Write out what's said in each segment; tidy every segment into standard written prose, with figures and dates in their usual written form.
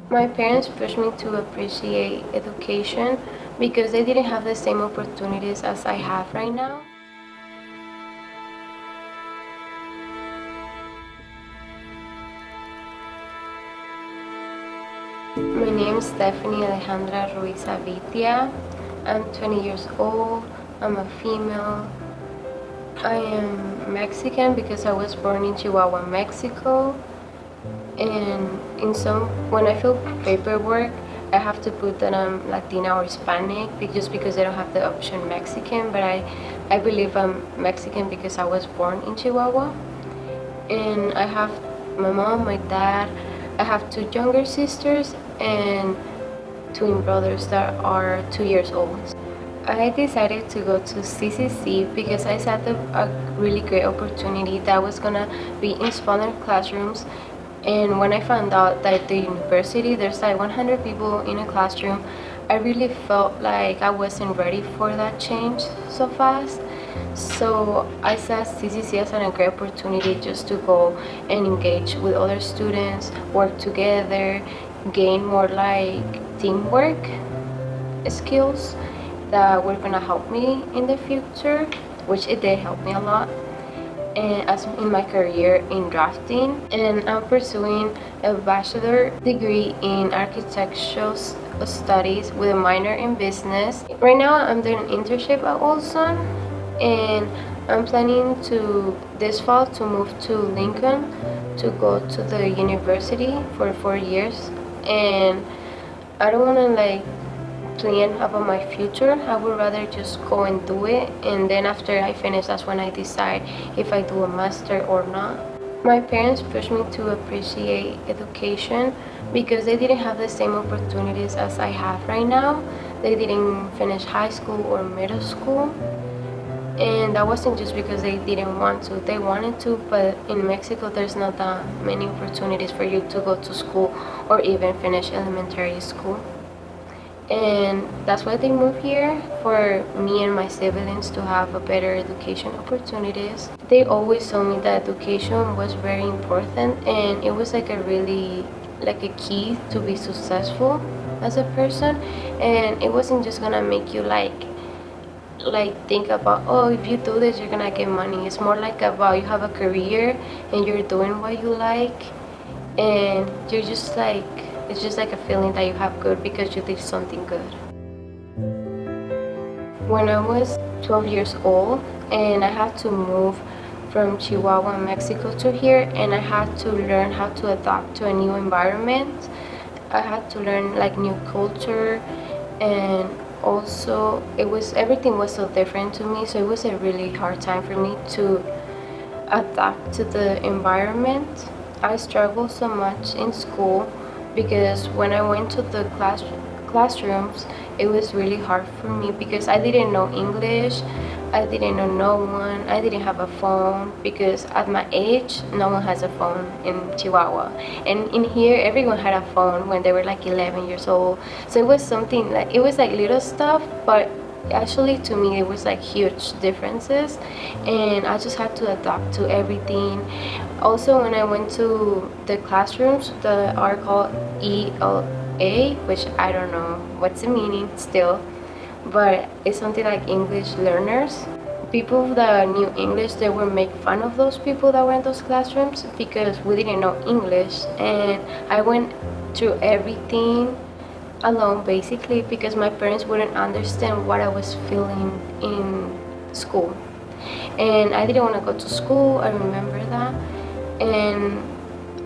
My parents pushed me to appreciate education because they didn't have the same opportunities as I have right now. My name is Stephanie Alejandra Ruiz Avitia. I'm 20 years old. I'm a female. I am Mexican because I was born in Chihuahua, Mexico. And when I fill paperwork, I have to put that I'm Latina or Hispanic just because I don't have the option Mexican. But I believe I'm Mexican because I was born in Chihuahua. And I have my mom, my dad. I have two younger sisters and twin brothers that are 2 years old. I decided to go to CCC because I saw a really great opportunity that was gonna be in smaller classrooms. And when I found out that at the university there's like 100 people in a classroom, I really felt like I wasn't ready for that change so fast. So I saw CCC as a great opportunity just to go and engage with other students, work together, gain more like teamwork skills that were gonna help me in the future, which it did help me a lot. And as in my career in drafting, and I'm pursuing a bachelor degree in architectural studies with a minor in business. Right now, I'm doing an internship at Olson, and I'm planning to this fall to move to Lincoln to go to the university for 4 years. And I don't want to like plan about my future. I would rather just go and do it, and then after I finish, that's when I decide if I do a master or not. My parents pushed me to appreciate education because they didn't have the same opportunities as I have right now. They didn't finish high school or middle school, and that wasn't just because they didn't want to. They wanted to, but in Mexico there's not that many opportunities for you to go to school or even finish elementary school. And that's why they moved here, for me and my siblings to have a better education opportunities. They always told me that education was very important, and it was like a really like a key to be successful as a person. And it wasn't just gonna make you like think about, oh, if you do this you're gonna get money. It's more like about you have a career and you're doing what you like, and you're just like, it's just like a feeling that you have good because you did something good. When I was 12 years old and I had to move from Chihuahua, Mexico to here, and I had to learn how to adapt to a new environment. I had to learn like new culture, and also everything was so different to me, so it was a really hard time for me to adapt to the environment. I struggled so much in school because when I went to the classrooms, it was really hard for me because I didn't know English. I didn't know no one. I didn't have a phone because at my age, no one has a phone in Chihuahua. And in here, everyone had a phone when they were like 11 years old. So it was something like, it was like little stuff, but actually to me it was like huge differences, and I just had to adapt to everything. Also, when I went to the classrooms that are called ELA, which I don't know what's the meaning still, but it's something like English learners. People that knew English, they would make fun of those people that were in those classrooms because we didn't know English. And I went through everything alone basically because my parents wouldn't understand what I was feeling in school. And I didn't want to go to school, I remember that. And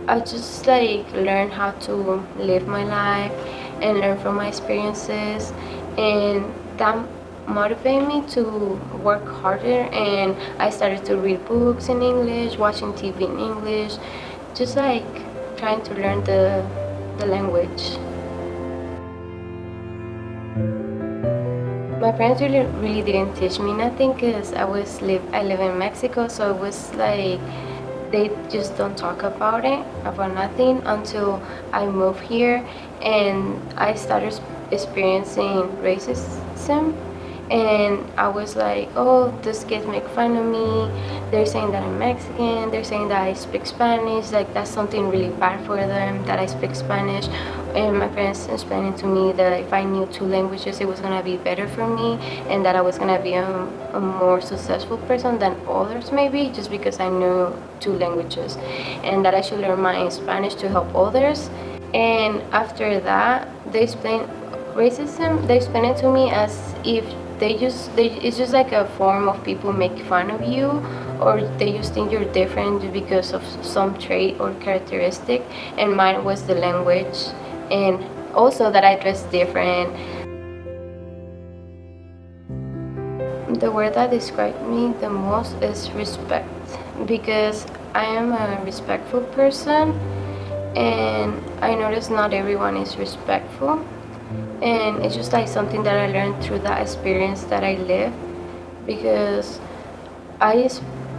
I just like learned how to live my life and learn from my experiences, and that motivated me to work harder. And I started to read books in English, watching TV in English, just like trying to learn the language. My parents really didn't teach me nothing because I live in Mexico, so it was like they just don't talk about nothing until I moved here and I started experiencing racism. And I was like, oh, these kids make fun of me. They're saying that I'm Mexican. They're saying that I speak Spanish. Like, that's something really bad for them that I speak Spanish. And my parents explaining to me that if I knew two languages, it was gonna be better for me, and that I was gonna be a more successful person than others, maybe just because I knew two languages, and that I should learn my Spanish to help others. And after that, they explained racism. They explained it to me as if it's just like a form of people make fun of you, or they just think you're different because of some trait or characteristic. And mine was the language, and also that I dress different. The word that describes me the most is respect, because I am a respectful person, and I notice not everyone is respectful. And it's just like something that I learned through that experience that I lived, because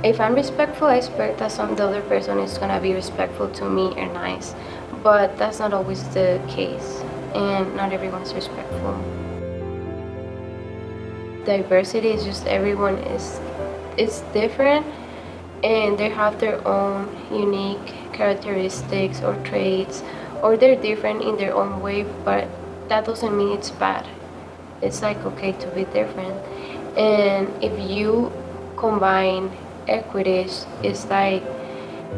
if I'm respectful, I expect that the other person is gonna be respectful to me and nice, but that's not always the case, and not everyone's respectful. Diversity is just everyone is different, and they have their own unique characteristics or traits, or they're different in their own way, but that doesn't mean it's bad. It's like okay to be different. And if you combine equities, it's like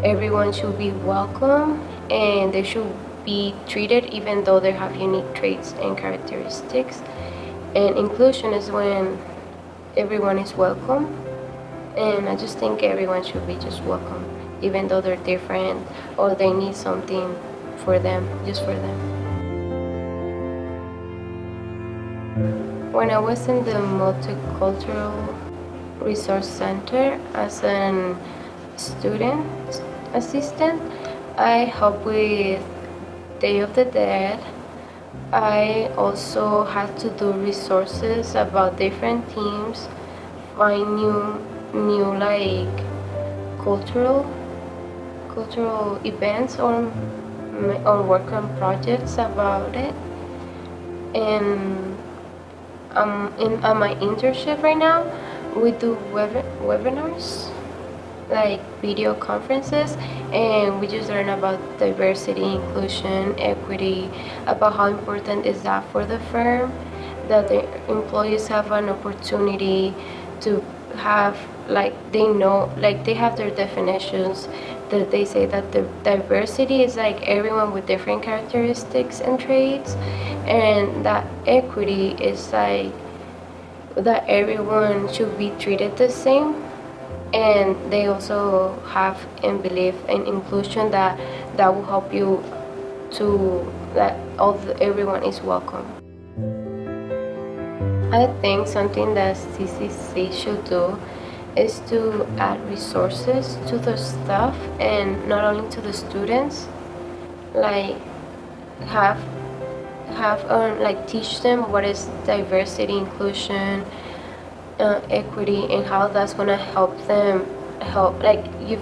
everyone should be welcome, and they should be treated even though they have unique traits and characteristics. And inclusion is when everyone is welcome, and I just think everyone should be just welcome, even though they're different or they need something for them, just for them. When I was in the Multicultural Resource Center as an student assistant, I helped with Day of the Dead. I also had to do resources about different teams, find new like cultural events, or work on projects about it. And on my internship right now, we do webinars, like video conferences, and we just learn about diversity, inclusion, equity, about how important is that for the firm, that the employees have an opportunity to have, like, they know, like, they have their definitions, that they say that the diversity is like everyone with different characteristics and traits, and that equity is like that everyone should be treated the same. And they also have and believe in inclusion, that will help you to that everyone is welcome. I think something that CCC should do is to add resources to the staff, and not only to the students, like have like teach them what is diversity, inclusion, equity, and how that's gonna help them. Like, you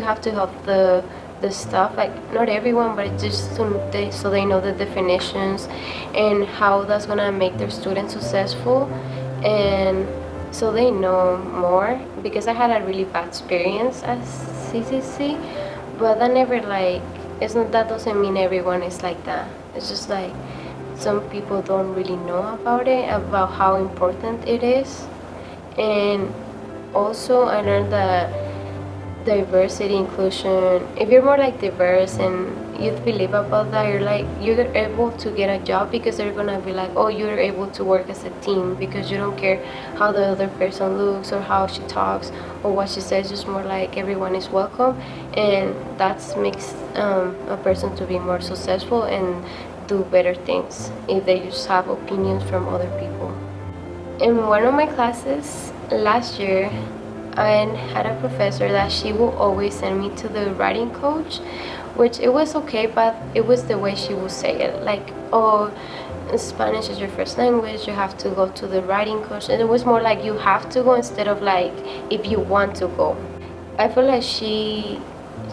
have to help the stuff, like not everyone, but just so they know the definitions and how that's gonna make their students successful, and so they know more. Because I had a really bad experience at CCC, but I never like, that doesn't mean everyone is like that. It's just like some people don't really know about it, about how important it is. And also I learned that diversity, inclusion, if you're more like diverse and you believe about that, you're able to get a job, because they're gonna be like, oh, you're able to work as a team, because you don't care how the other person looks or how she talks or what she says. Just more like everyone is welcome, and that makes a person to be more successful and do better things if they just have opinions from other people. In one of my classes last year, I had a professor that she will always send me to the writing coach, which it was okay, but it was the way she would say it, like, oh, Spanish is your first language, you have to go to the writing coach. And it was more like you have to go, instead of like if you want to go. I feel like she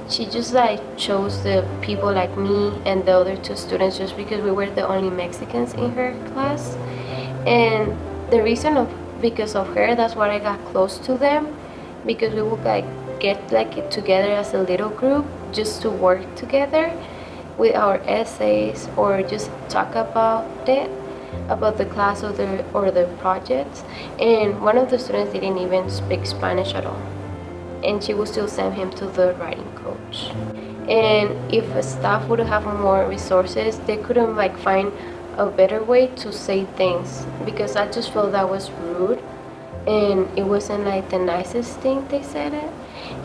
just like chose the people like me and the other two students just because we were the only Mexicans in her class. And the reason of because of her, that's why I got close to them, because we would like get like together as a little group just to work together with our essays or just talk about it, about the class or the projects. And one of the students didn't even speak Spanish at all, and she would still send him to the writing coach. And if a staff would have more resources, they couldn't like find a better way to say things, because I just felt that was rude and it wasn't like the nicest thing they said it.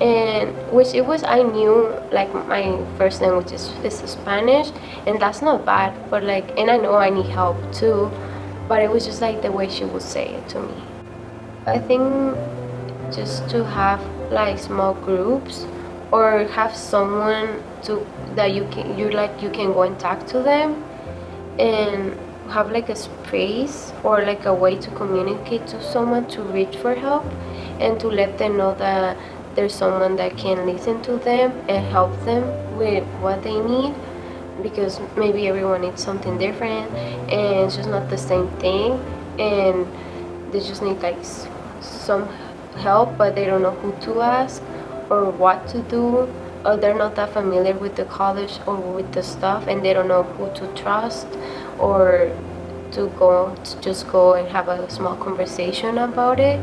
And which it was, I knew like my first language is Spanish, and that's not bad, but like, and I know I need help too, but it was just like the way she would say it to me. I think just to have like small groups or have someone to that you can go and talk to them, and have like a space or like a way to communicate to someone, to reach for help and to let them know that there's someone that can listen to them and help them with what they need, because maybe everyone needs something different and it's just not the same thing, and they just need like some help, but they don't know who to ask or what to do, or they're not that familiar with the college or with the stuff, and they don't know who to trust or to just go and have a small conversation about it.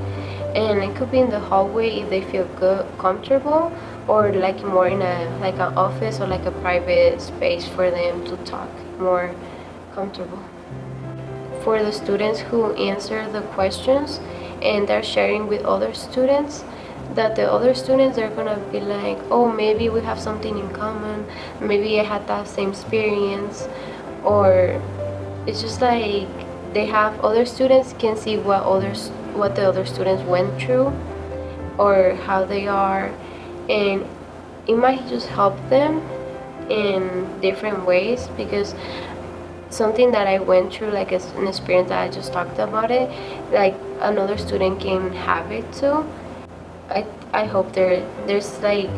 And it could be in the hallway if they feel good, comfortable, or like more in a like an office or like a private space for them to talk more comfortable. For the students who answer the questions and they're sharing with other students, that the other students are gonna be like, oh, maybe we have something in common, maybe I had that same experience, or it's just like they have, other students can see what the other students went through or how they are, and it might just help them in different ways, because something that I went through, like an experience that I just talked about it, like another student can have it too. I hope there's like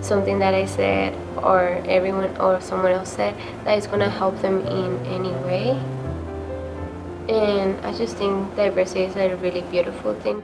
something that I said or everyone or someone else said that is gonna help them in any way. And I just think diversity is a really beautiful thing.